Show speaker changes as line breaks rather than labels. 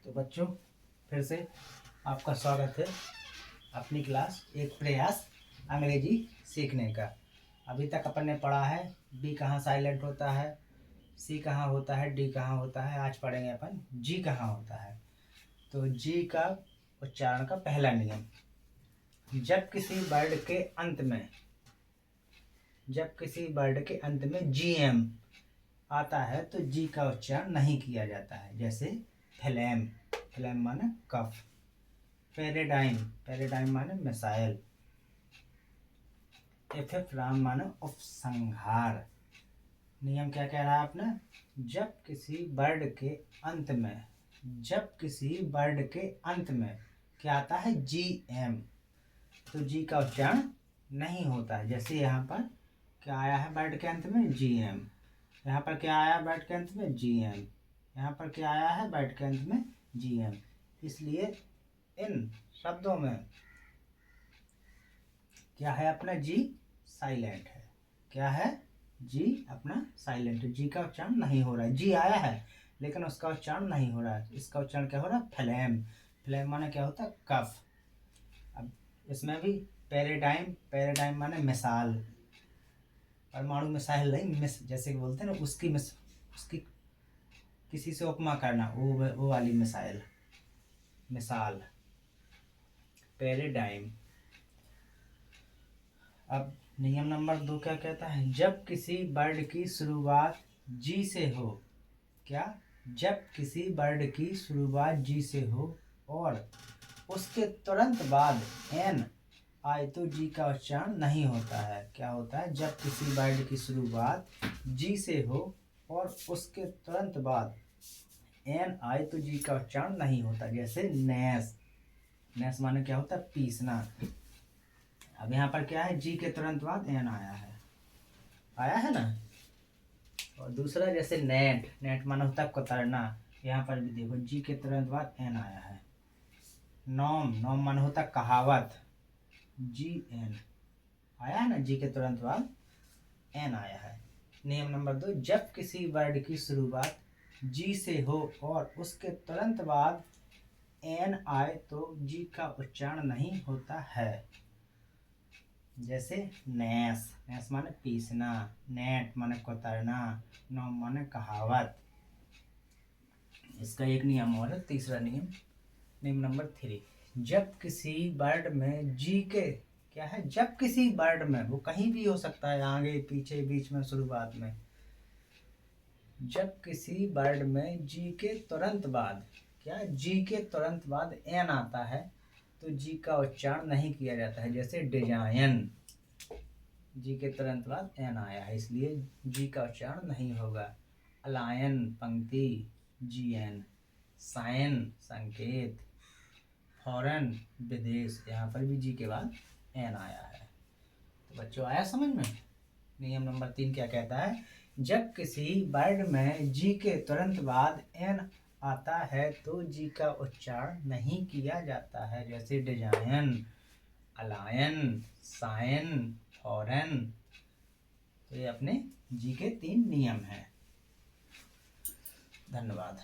तो बच्चों फिर से आपका स्वागत है अपनी क्लास एक प्रयास अंग्रेजी सीखने का। अभी तक अपन ने पढ़ा है बी कहाँ साइलेंट होता है, सी कहाँ होता है, डी कहाँ होता है। आज पढ़ेंगे अपन जी कहाँ होता है। तो जी का उच्चारण का पहला नियम, जब किसी वर्ड के अंत में जी एम आता है तो जी का उच्चारण नहीं किया जाता है। जैसे फ्लैम, फ्लैम माने कफ, पैराडाइम, पैराडाइम माने मिसाइल, एफिफ्राम माने उपसंहार। नियम क्या कह रहा है आपने, जब किसी वर्ड के अंत में क्या आता है जी एम, तो जी का उच्चारण नहीं होता है। जैसे यहाँ पर क्या आया है वर्ड के अंत में जी एम, यहाँ पर क्या आया वर्ड के अंत में जी एम, यहाँ पर क्या आया है वर्ड के अंत में जी एम। इसलिए इन शब्दों में क्या है अपना जी साइलेंट है। क्या है जी अपना साइलेंट है, जी का उच्चारण नहीं हो रहा है। जी आया है लेकिन उसका उच्चारण नहीं हो रहा है। इसका उच्चारण क्या हो रहा है, फ्लैम, फ्लैम माने क्या होता है कफ। अब इसमें भी पैराडाइम, पैराडाइम माने मिसाल, परमाणु मिसाइल नहीं, मिस जैसे कि बोलते हैं ना उसकी किसी से उपमा करना, वो वाली मिसाइल, मिसाल, पैराडाइम। अब नियम नंबर 2 क्या कहता है, जब किसी वर्ड की शुरुआत जी से हो, क्या, जब किसी वर्ड की शुरुआत जी से हो और उसके तुरंत बाद एन आए तो जी का उच्चारण नहीं होता है। क्या होता है, जब किसी वर्ड की शुरुआत जी से हो और उसके तुरंत बाद एन आए तो जी का उच्चारण नहीं होता। जैसे नैस, नैस माने क्या होता है पीसना। अब यहाँ पर क्या है, जी के तुरंत बाद एन आया है ना। और दूसरा जैसे नेट, नेट माने होता है कुतरना, यहाँ पर भी देखो जी के तुरंत बाद एन आया है। नॉम, नॉम माने होता है कहावत, जी एन आया है ना, जी के तुरंत बाद एन आया है। नियम नंबर 2, जब किसी वर्ड की शुरुआत जी से हो और उसके तुरंत बाद एन आए तो जी का उच्चारण नहीं होता है। जैसे नैस, नैस माने पीसना, नेट माने कुतरना, नॉम माने कहावत। इसका एक नियम और है, तीसरा नियम, नियम नंबर 3, जब किसी वर्ड में जी के क्या है, जब किसी वर्ड में, वो कहीं भी हो सकता है, आगे पीछे बीच में शुरुआत में, जब किसी वर्ड में जी के तुरंत बाद क्या, जी के तुरंत बाद एन आता है तो जी का उच्चारण नहीं किया जाता है। जैसे डिजाइन, जी के तुरंत बाद एन आया है इसलिए जी का उच्चारण नहीं होगा। अलायन, पंक्ति, जी एन, साइन, संकेत, फॉरेन, विदेश, यहाँ पर भी जी के बाद एन आया है। तो बच्चों आया समझ में। नियम नंबर 3 क्या कहता है, जब किसी वर्ड में जी के तुरंत बाद एन आता है तो जी का उच्चारण नहीं किया जाता है। जैसे डिजाइन, अलायन, साइन, फॉरेन। तो ये अपने जी के 3 नियम हैं। धन्यवाद।